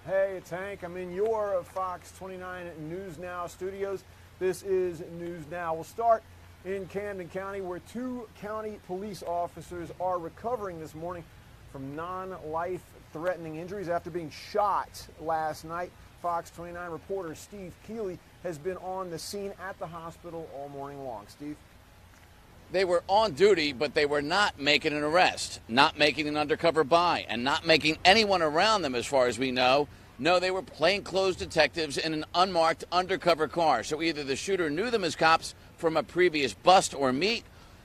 Hey, it's Hank. I'm in your Fox 29 News Now studios. This is News Now. We'll start in Camden County, where 2 county police officers are recovering this morning from non-life-threatening injuries after being shot last night. Fox 29 reporter Steve Keeley has been on the scene at the hospital all morning long. Steve? They were on duty, but they were not making an arrest, not making an undercover buy, and not making anyone around them, as far as we know. No, they were plainclothes detectives in an unmarked undercover car. So either the shooter knew them as cops from a previous bust or meet,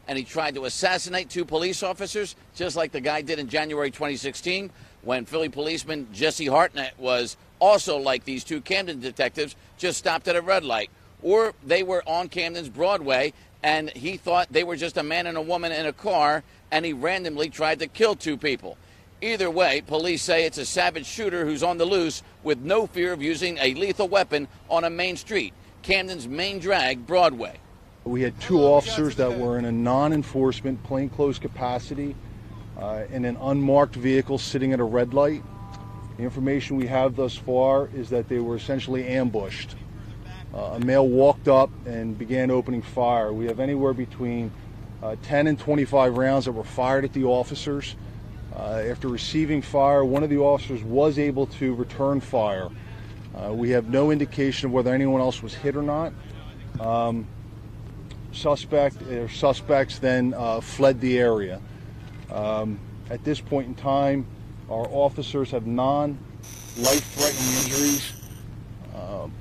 and he tried to assassinate 2 police officers, just like the guy did in January 2016, when Philly policeman Jesse Hartnett was also like these 2 Camden detectives, just stopped at a red light. Or they were on Camden's Broadway, and he thought they were just a man and a woman in a car, and he randomly tried to kill 2 people. Either way, police say it's a savage shooter who's on the loose with no fear of using a lethal weapon on a main street, Camden's main drag, Broadway. We had 2 officers that were in a non-enforcement plainclothes capacity in an unmarked vehicle sitting at a red light. The information we have thus far is that they were essentially ambushed. A male walked up and began opening fire. We have anywhere between 10 and 25 rounds that were fired at the officers. After receiving fire, one of the officers was able to return fire. We have no indication of whether anyone else was hit or not. Suspects then fled the area. At this point in time, our officers have non-life-threatening injuries.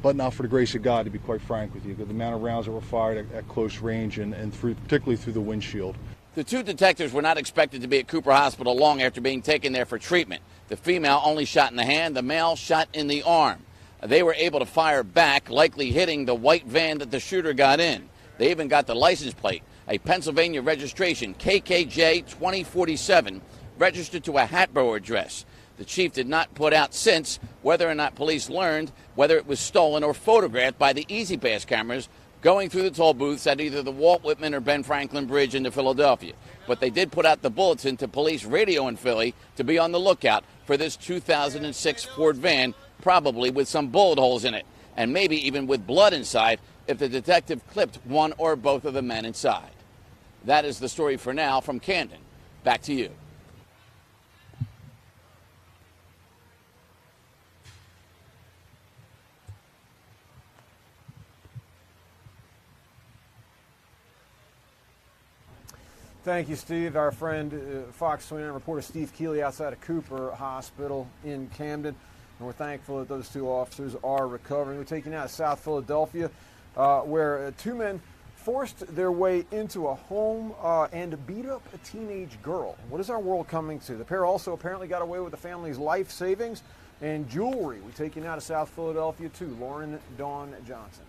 But not for the grace of God, to be quite frank with you, because the amount of rounds that were fired at close range and particularly through the windshield. The 2 detectives were not expected to be at Cooper Hospital long after being taken there for treatment. The female only shot in the hand, the male shot in the arm. They were able to fire back, likely hitting the white van that the shooter got in. They even got the license plate, a Pennsylvania registration, KKJ 2047, registered to a Hatboro address. The chief did not put out since whether or not police learned whether it was stolen or photographed by the Easy Pass cameras going through the toll booths at either the Walt Whitman or Ben Franklin Bridge into Philadelphia. But they did put out the bulletin to police radio in Philly to be on the lookout for this 2006 Ford van, probably with some bullet holes in it, and maybe even with blood inside if the detective clipped one or both of the men inside. That is the story for now from Camden. Back to you. Thank you, Steve. Our friend, Fox 29 reporter Steve Keeley outside of Cooper Hospital in Camden. And we're thankful that those 2 officers are recovering. We're taking out South Philadelphia, where 2 men forced their way into a home and beat up a teenage girl. What is our world coming to? The pair also apparently got away with the family's life savings and jewelry. We're taking out of South Philadelphia, too. Lauren Dawn Johnson.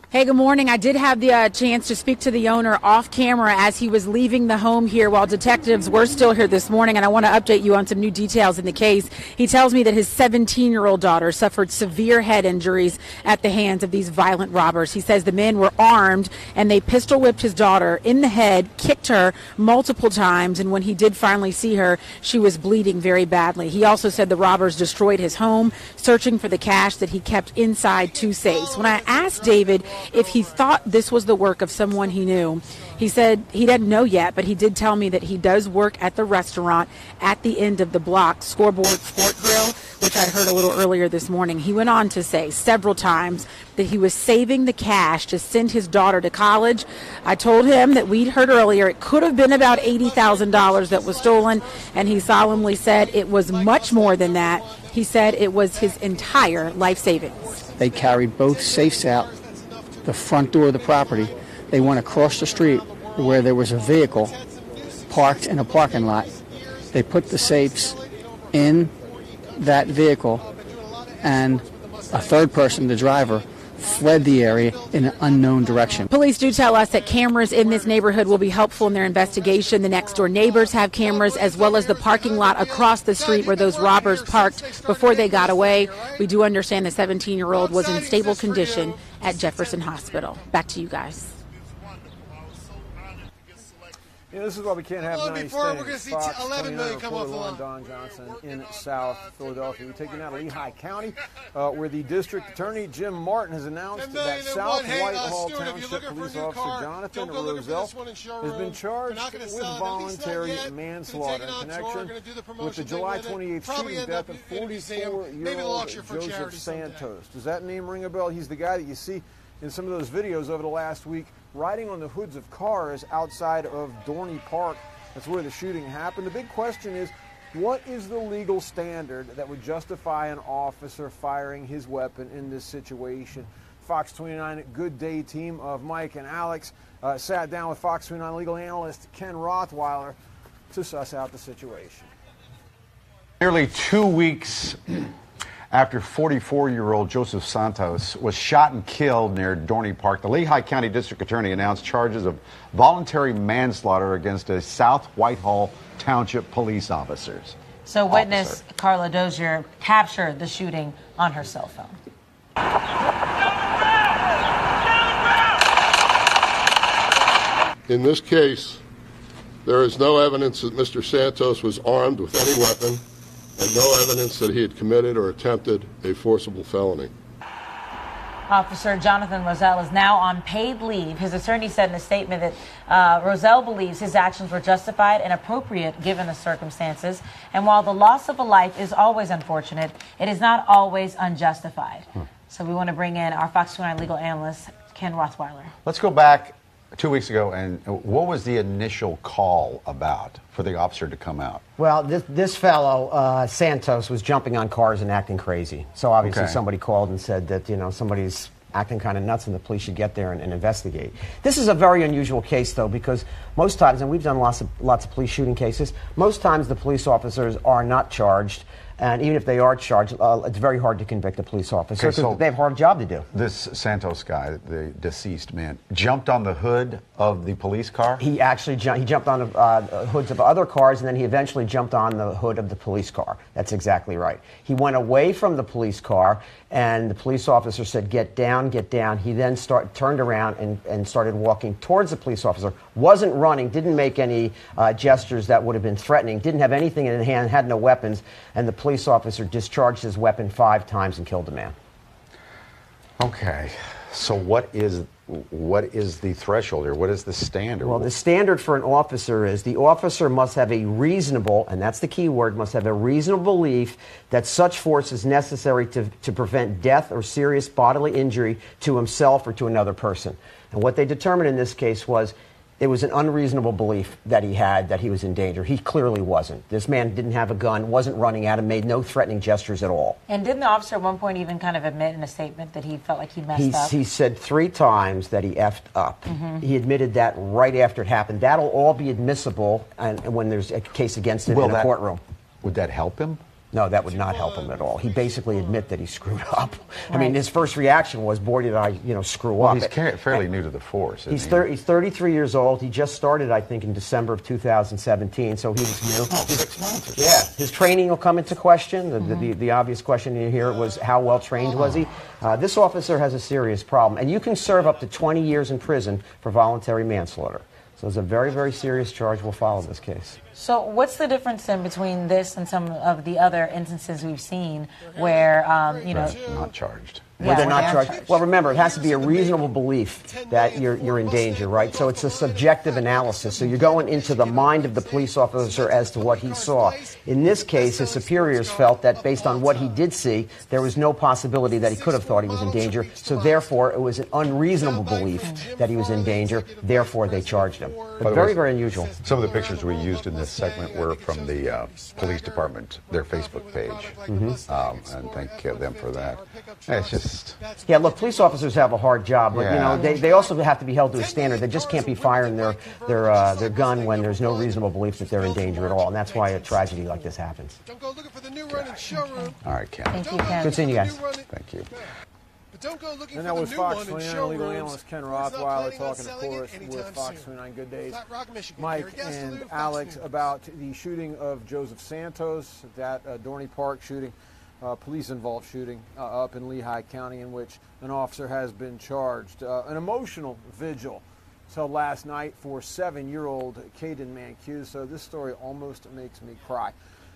Hey, good morning. I did have the chance to speak to the owner off camera as he was leaving the home here while detectives were still here this morning, and I want to update you on some new details in the case. He tells me that his 17-year-old daughter suffered severe head injuries at the hands of these violent robbers. He says the men were armed and they pistol whipped his daughter in the head, kicked her multiple times, and when he did finally see her, she was bleeding very badly. He also said the robbers destroyed his home, searching for the cash that he kept inside 2 safes. When I asked David if he thought this was the work of someone he knew, he said he doesn't know yet, but he did tell me that he does work at the restaurant at the end of the block, Scoreboard Sport Grill, which I heard a little earlier this morning. He went on to say several times that he was saving the cash to send his daughter to college. I told him that we'd heard earlier it could have been about $80,000 that was stolen, and he solemnly said it was much more than that. He said it was his entire life savings. They carried both safes out the front door of the property. They went across the street where there was a vehicle parked in a parking lot. They put the safes in that vehicle, and a third person, the driver, fled the area in an unknown direction. Police do tell us that cameras in this neighborhood will be helpful in their investigation. The next door neighbors have cameras, as well as the parking lot across the street where those robbers parked before they got away. We do understand the 17-year-old was in stable condition at Jefferson Hospital. Back to you guys. You know, this is why we can't have Well, 90 before staying. we're gonna see Fox 11 million 29 come off the reporter line. Don Johnson in South Philadelphia. We're taking out Lehigh County, where the district attorney Jim Martin has announced that South Whitehall Township police officer Jonathan Roselle has been charged with voluntary manslaughter in connection with the July 28th shooting death of 44-year-old Joseph Santos. Does that name ring a bell? He's the guy that you see in some of those videos over the last week riding on the hoods of cars outside of Dorney Park. That's where the shooting happened. The big question is, what is the legal standard that would justify an officer firing his weapon in this situation? Fox 29 Good Day team of Mike and Alex sat down with Fox 29 legal analyst Ken Rothweiler to suss out the situation. Nearly 2 weeks after 44-year-old Joseph Santos was shot and killed near Dorney Park, the Lehigh County District Attorney announced charges of voluntary manslaughter against a South Whitehall Township police officers. So witness Carla Dozier captured the shooting on her cell phone. In this case, there is no evidence that Mr. Santos was armed with any weapon, and no evidence that he had committed or attempted a forcible felony. Officer Jonathan Roselle is now on paid leave. His attorney said in a statement that Roselle believes his actions were justified and appropriate given the circumstances. And while the loss of a life is always unfortunate, it is not always unjustified. So we want to bring in our Fox 29 legal analyst, Ken Rothweiler. Let's go back 2 weeks ago, and what was the initial call about for the officer to come out? Well, this fellow, Santos, was jumping on cars and acting crazy. So obviously somebody called and said that, you know, somebody's acting kind of nuts and the police should get there and investigate. This is a very unusual case, though, because most times, and we've done lots of police shooting cases, most times the police officers are not charged. And even if they are charged, it's very hard to convict a police officer because they have a hard job to do. This Santos guy, the deceased man, jumped on the hood of the police car? He actually jumped on the hoods of other cars, and then he eventually jumped on the hood of the police car. That's exactly right. He went away from the police car, and the police officer said, "Get down, get down." He then turned around and started walking towards the police officer. Wasn't running, didn't make any gestures that would have been threatening, didn't have anything in his hand, had no weapons, and the police officer discharged his weapon 5 times and killed the man. Okay, so what is the threshold here? What is the standard? Well, the standard for an officer is the officer must have a reasonable, and that's the key word, must have a reasonable belief that such force is necessary to prevent death or serious bodily injury to himself or to another person. And what they determined in this case was it was an unreasonable belief that he had that he was in danger. He clearly wasn't. This man didn't have a gun, wasn't running at him, made no threatening gestures at all. And didn't the officer at one point even kind of admit in a statement that he felt like he messed up? He said 3 times that he effed up. He admitted that right after it happened. That'll all be admissible when there's a case against him in a courtroom. Would that help him? No, that would not help him at all. He basically admitted that he screwed up. Right. I mean, his first reaction was, boy, did I, screw up. He's fairly new to the force. He's 33 years old. He just started, I think, in December of 2017, so he was new. 6 months. Yeah. His training will come into question. The obvious question you hear was, how well trained was he? This officer has a serious problem, and you can serve up to 20 years in prison for voluntary manslaughter. So it's a very, very serious charge. We'll follow this case. So what's the difference then between this and some of the other instances we've seen where, not charged? Where they're not charged. Well, remember, it has to be a reasonable belief that you're in danger, right? So it's a subjective analysis. So you're going into the mind of the police officer as to what he saw. In this case, his superiors felt that based on what he did see, there was no possibility that he could have thought he was in danger. So therefore, it was an unreasonable belief that he was in danger. Therefore, they charged him. But very, very unusual. Some of the pictures we used in this segment were from the police department, their Facebook page. And thank them for that. It's just... Yeah, look, police officers have a hard job, but they also have to be held to a standard. They just can't be firing their gun when there's no reasonable belief that they're in danger at all, and that's why a tragedy like this happens. Don't go looking for the new run in showroom. All right, Ken. Thank you, Ken. Good seeing you guys. Thank you. But don't go looking And for that was the new Fox one in 29 showrooms. legal analyst Ken Rothweiler talking, of course, with Fox 29 Good Days. Mike and Alex about the shooting of Joseph Santos, that Dorney Park shooting. Police-involved shooting up in Lehigh County in which an officer has been charged. An emotional vigil was held last night for 7-year-old Camden Mancuso. This story almost makes me cry.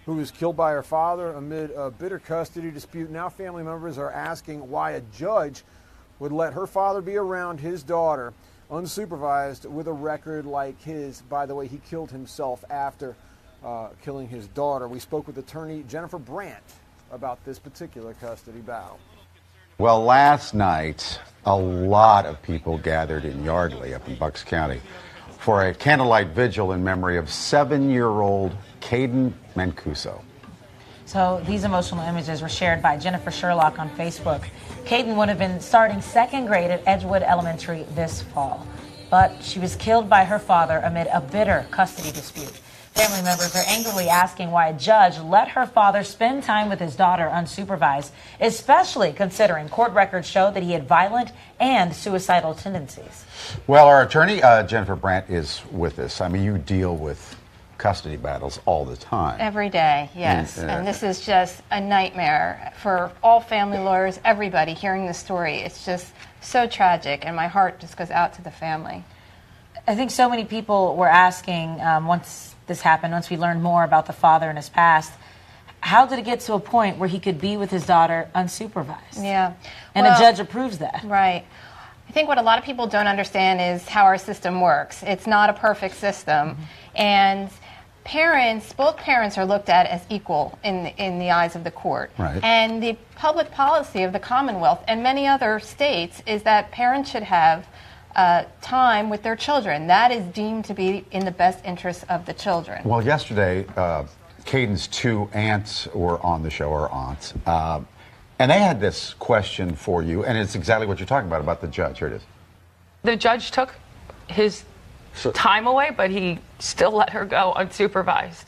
Who was killed by her father amid a bitter custody dispute. Now family members are asking why a judge would let her father be around his daughter unsupervised with a record like his. By the way, he killed himself after killing his daughter. We spoke with attorney Jennifer Brandt about this particular custody battle. Well, last night, a lot of people gathered in Yardley up in Bucks County for a candlelight vigil in memory of 7-year-old Camden Mancuso. So these emotional images were shared by Jennifer Sherlock on Facebook. Camden would have been starting second grade at Edgewood Elementary this fall, but she was killed by her father amid a bitter custody dispute. Family members are angrily asking why a judge let her father spend time with his daughter unsupervised, especially considering court records show that he had violent and suicidal tendencies. Well, our attorney, Jennifer Brandt, is with us. I mean, you deal with custody battles all the time. Every day, yes. And this is just a nightmare for all family lawyers, everybody hearing this story. It's just so tragic, and my heart just goes out to the family. I think so many people were asking once this happened, once we learned more about the father and his past, how did it get to a point where he could be with his daughter unsupervised? Yeah. And a judge approves that. Right. I think what a lot of people don't understand is how our system works. It's not a perfect system. Mm-hmm. And both parents are looked at as equal in the eyes of the court. Right. And the public policy of the Commonwealth and many other states is that parents should have time with their children. That is deemed to be in the best interest of the children. Well, yesterday, Camden's two aunts were on the show, or aunts, and they had this question for you, and it's exactly what you're talking about the judge. Here it is. The judge took his time away, but he still let her go unsupervised.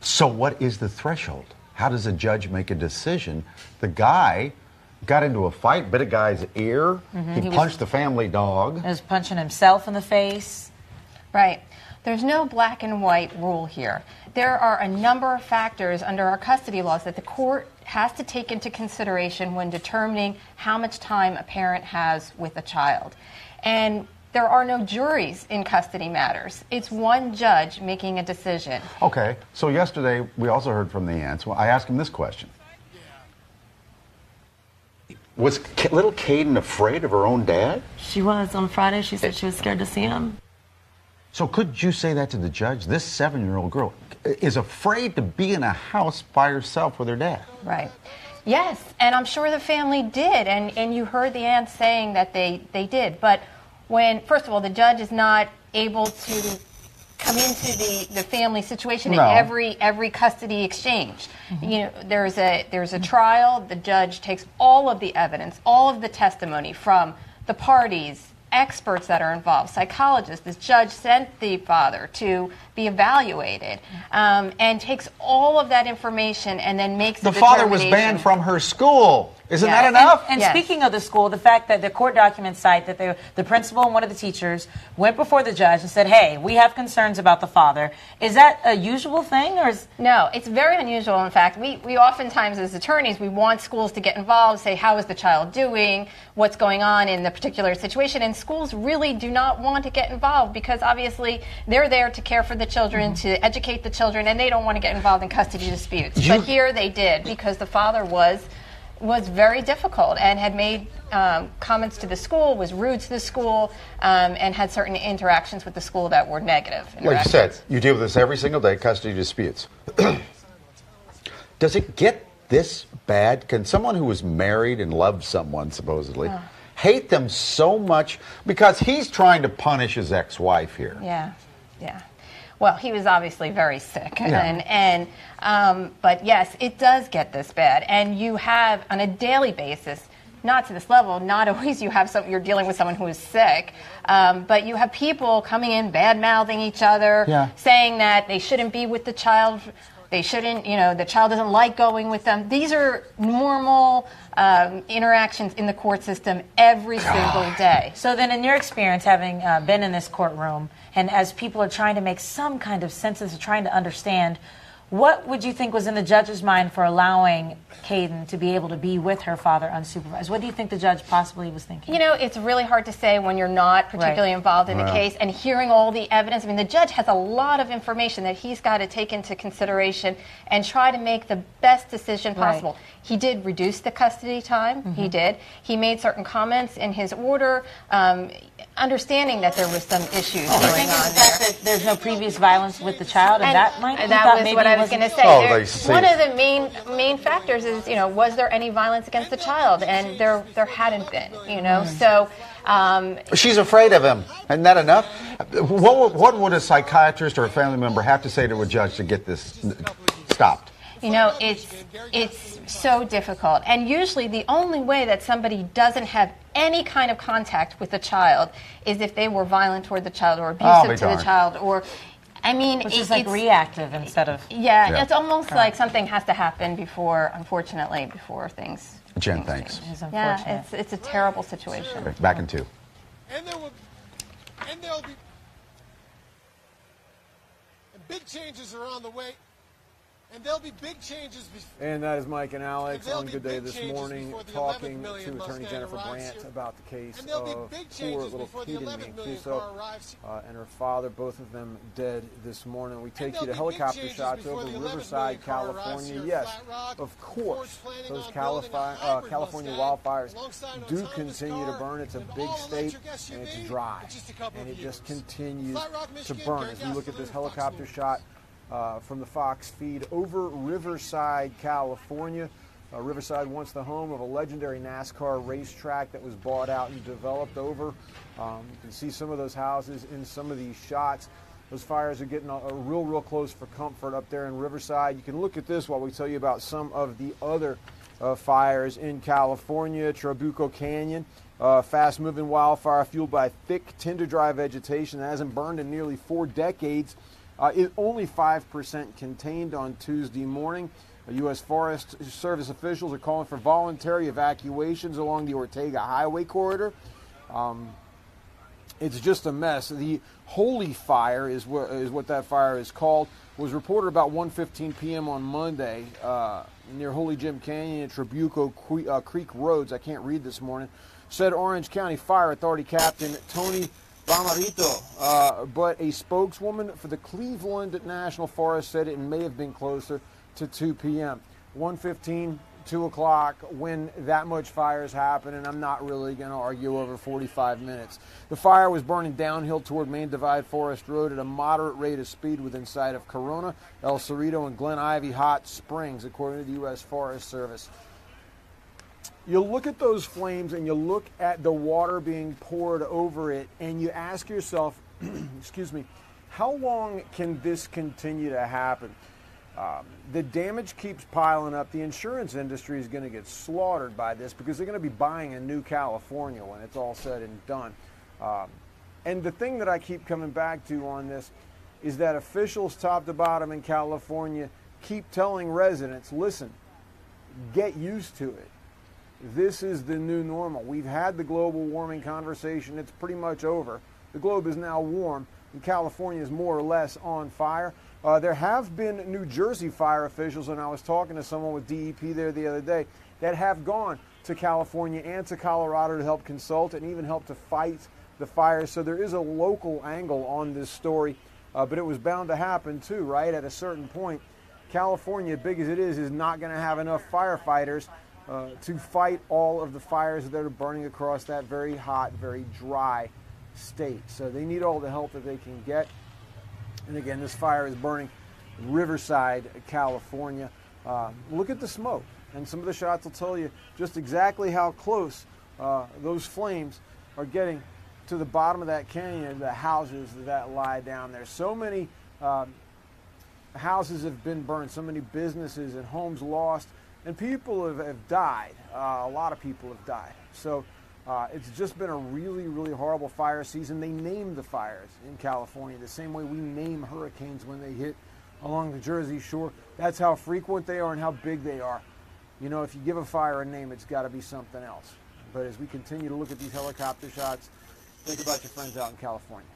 So what is the threshold? How does a judge make a decision? The guy got into a fight, bit a guy's ear. Mm-hmm. He punched the family dog. He was punching himself in the face. Right. There's no black and white rule here. There are a number of factors under our custody laws that the court has to take into consideration when determining how much time a parent has with a child. And there are no juries in custody matters. It's one judge making a decision. Okay. So yesterday, we also heard from the aunts. Well, I asked him this question. Was little Camden afraid of her own dad? She was. On Friday, she said she was scared to see him. So could you say that to the judge? This 7-year-old girl is afraid to be in a house by herself with her dad. Right. Yes, and I'm sure the family did, and you heard the aunts saying that they did. But when, first of all, the judge is not able to come into the family situation in every custody exchange. Mm-hmm. You know, there's a trial. The judge takes all of the evidence, all of the testimony from the parties, experts that are involved, psychologists. The judge sent the father to be evaluated, and takes all of that information and then makes the father was banned from her school. Isn't that enough? And speaking of the school, the fact that the court documents cite that the principal and one of the teachers went before the judge and said, hey, we have concerns about the father. Is that a usual thing? No, it's very unusual. In fact, we oftentimes as attorneys, we want schools to get involved, say, how is the child doing, what's going on in the particular situation, and schools really do not want to get involved because obviously they're there to care for the children, to educate the children, and they don't want to get involved in custody disputes. But here they did because the father was very difficult and had made comments to the school, was rude to the school, and had certain interactions with the school that were negative. Like you said, you deal with this every single day, custody disputes. Does it get this bad? Can someone who was married and loved someone, supposedly, hate them so much because he's trying to punish his ex-wife here? Yeah. Well, he was obviously very sick, but yes, it does get this bad, and you have on a daily basis, not to this level, not always you're dealing with someone who is sick, but you have people coming in bad-mouthing each other, saying that they shouldn't be with the child, they shouldn't, the child doesn't like going with them. These are normal interactions in the court system every single day. So then in your experience, having been in this courtroom, and as people are trying to make some kind of sense of trying to understand, What would you think was in the judge's mind for allowing Caden to be able to be with her father unsupervised? What do you think the judge possibly was thinking? You know, it's really hard to say when you're not particularly involved in the case, and hearing all the evidence. I mean, the judge has a lot of information that he's got to take into consideration and try to make the best decision possible. He did reduce the custody time. He did. He made certain comments in his order, understanding that there was some issues going on there. That there's no previous violence with the child, and that might. That was what I was going to say. One of the main factors is, you know, was there any violence against the child? And there hadn't been, you know. So she's afraid of him. Isn't that enough? What would a psychiatrist or a family member have to say to a judge to get this stopped? You know, it's so difficult. And usually the only way that somebody doesn't have any kind of contact with the child is if they were violent toward the child or abusive to the child, or I mean, which is like reactive instead of it's almost like something has to happen before, unfortunately, before things. Jen, thanks. Yeah, it's a terrible situation. Okay, back in 2. And there'll be big changes are on the way. And there'll be big changes. And that is Mike and Alex on Good Day this morning talking to Attorney Jennifer Brandt about the case of poor little Caden Mancuso and her father, both of them dead this morning. We take you to helicopter shots over Riverside, California. Yes, of course, those California wildfires do continue to burn. It's a big state, and it's dry, and it just continues to burn. As we look at this helicopter shot from the Fox feed over Riverside, California. Riverside, once the home of a legendary NASCAR racetrack that was bought out and developed over. You can see some of those houses in some of these shots. Those fires are getting real close for comfort up there in Riverside. You can look at this while we tell you about some of the other fires in California. Trabuco Canyon, fast-moving wildfire fueled by thick, tinder-dry vegetation that hasn't burned in nearly 4 decades. It's only 5% contained on Tuesday morning. U.S. Forest Service officials are calling for voluntary evacuations along the Ortega Highway corridor. It's just a mess. The Holy Fire is what that fire is called. Was reported about 1:15 p.m. on Monday near Holy Gym Canyon and Trabuco Creek Roads. I can't read this morning. Said Orange County Fire Authority Captain Tony Bamarito, but a spokeswoman for the Cleveland National Forest said it may have been closer to 2 p.m. 1:15, 2 o'clock, when that much fire is happening. I'm not really going to argue over 45 minutes. The fire was burning downhill toward Main Divide Forest Road at a moderate rate of speed within sight of Corona, El Cerrito, and Glen Ivy Hot Springs, according to the U.S. Forest Service. You look at those flames and you look at the water being poured over it and you ask yourself, excuse me, how long can this continue to happen? The damage keeps piling up. The insurance industry is going to get slaughtered by this because they're going to be buying a new California when it's all said and done. And the thing that I keep coming back to on this is that officials top to bottom in California keep telling residents, listen, get used to it. This is the new normal. We've had the global warming conversation. It's pretty much over. The globe is now warm, and California is more or less on fire. There have been New Jersey fire officials, and I was talking to someone with DEP there the other day, that have gone to California and to Colorado to help consult and even help to fight the fires. So there is a local angle on this story, but it was bound to happen too, right? At a certain point, California, big as it is not going to have enough firefighters to fight all of the fires that are burning across that very hot, very dry state. So they need all the help that they can get. And again, this fire is burning in Riverside, California. Look at the smoke. And some of the shots will tell you just exactly how close those flames are getting to the bottom of that canyon, the houses that lie down there. So many houses have been burned, so many businesses and homes lost. And people have died. A lot of people have died. So it's just been a really, really horrible fire season. They name the fires in California the same way we name hurricanes when they hit along the Jersey Shore. That's how frequent they are and how big they are. You know, if you give a fire a name, it's got to be something else. But as we continue to look at these helicopter shots, think about your friends out in California.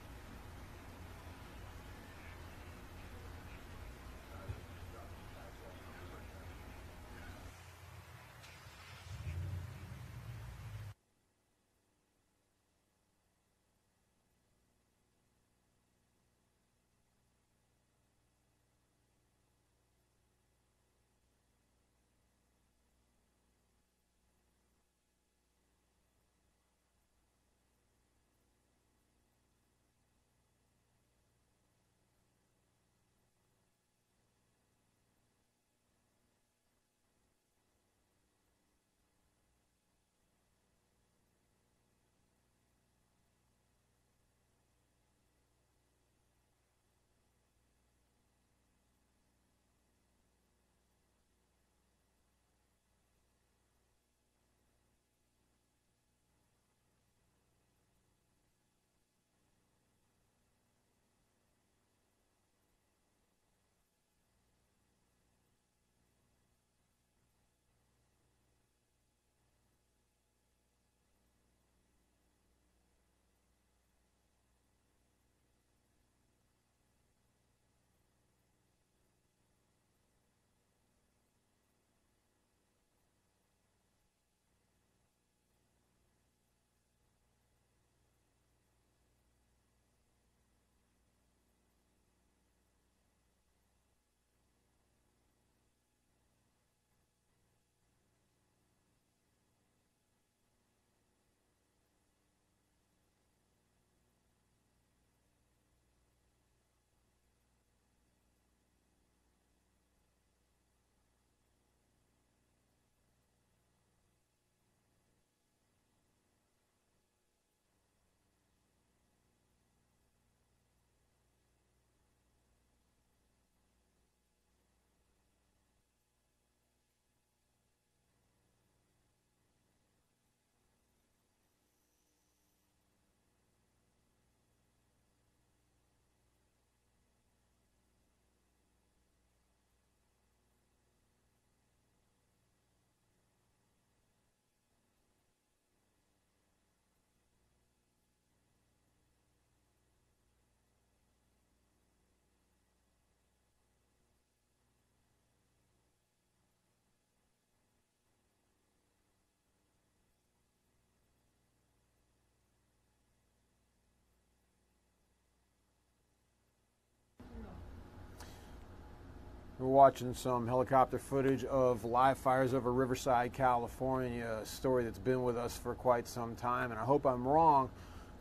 We're watching some helicopter footage of live fires over Riverside, California, a story that's been with us for quite some time, and I hope I'm wrong,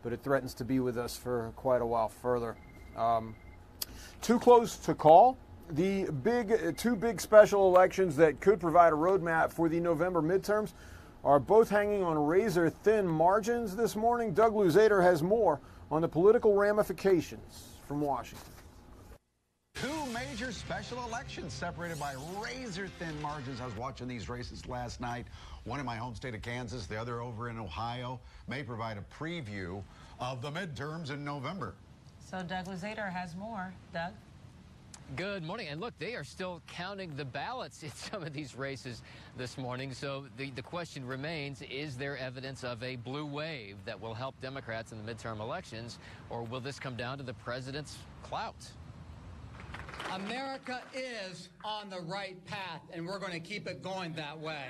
but it threatens to be with us for quite a while further. Too close to call. The two big special elections that could provide a roadmap for the November midterms are both hanging on razor-thin margins this morning. Doug Luzader has more on the political ramifications from Washington. Two major special elections separated by razor-thin margins. I was watching these races last night, one in my home state of Kansas, the other over in Ohio, may provide a preview of the midterms in November. So Doug Luzader has more. Doug? Good morning. And look, they are still counting the ballots in some of these races this morning. So the question remains, is there evidence of a blue wave that will help Democrats in the midterm elections, or will this come down to the president's clout? America is on the right path, and we're going to keep it going that way.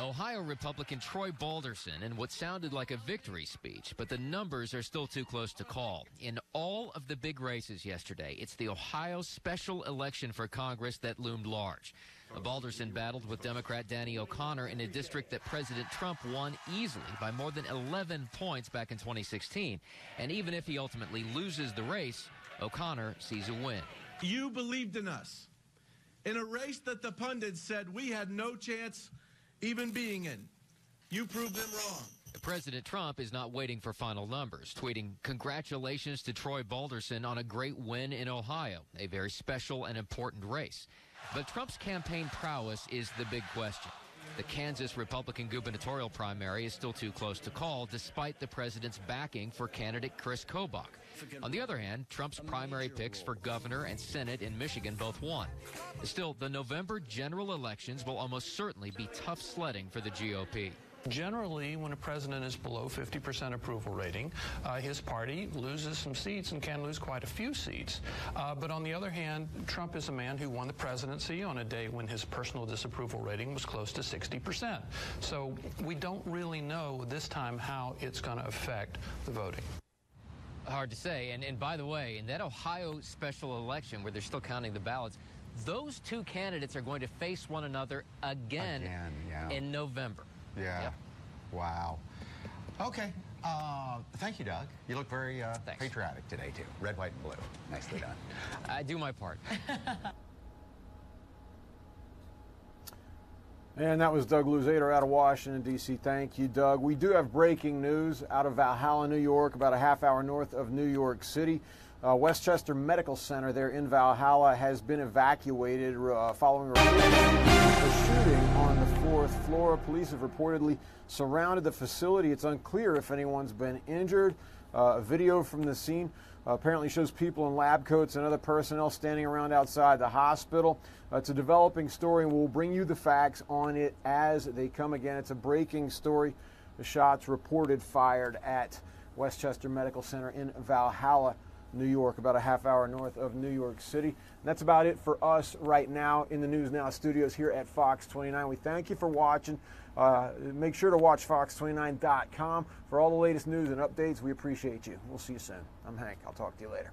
Ohio Republican Troy Balderson in what sounded like a victory speech, but the numbers are still too close to call. In all of the big races yesterday, it's the Ohio special election for Congress that loomed large. Balderson battled with Democrat Danny O'Connor in a district that President Trump won easily by more than 11 points back in 2016. And even if he ultimately loses the race, O'Connor sees a win. You believed in us in a race that the pundits said we had no chance even being in. You proved them wrong. President Trump is not waiting for final numbers, tweeting, "Congratulations to Troy Balderson on a great win in Ohio, a very special and important race." But Trump's campaign prowess is the big question. The Kansas Republican gubernatorial primary is still too close to call, despite the president's backing for candidate Chris Kobach. On the other hand, Trump's primary picks for governor and Senate in Michigan both won. Still, the November general elections will almost certainly be tough sledding for the GOP. Generally, when a president is below 50% approval rating, his party loses some seats and can lose quite a few seats. But on the other hand, Trump is a man who won the presidency on a day when his personal disapproval rating was close to 60%. So we don't really know this time how it's going to affect the voting. Hard to say. And by the way, in that Ohio special election where they're still counting the ballots, those two candidates are going to face one another again in November. Yeah. Yep. Wow. Okay. Thank you, Doug. You look very patriotic today, too. Red, white, and blue. Nicely done. I do my part. And that was Doug Luzader out of Washington, D.C. Thank you, Doug. We do have breaking news out of Valhalla, New York, about a half hour north of New York City. Westchester Medical Center there in Valhalla has been evacuated following a shooting on the 4th floor. Police have reportedly surrounded the facility. It's unclear if anyone's been injured. A video from the scene apparently shows people in lab coats and other personnel standing around outside the hospital. It's a developing story, and we'll bring you the facts on it as they come. Again, it's a breaking story. The shots reported fired at Westchester Medical Center in Valhalla, New York, about a half hour north of New York City. And that's about it for us right now in the News Now studios here at Fox 29. We thank you for watching. Make sure to watch fox29.com for all the latest news and updates. We appreciate you. We'll see you soon. I'm Hank. I'll talk to you later.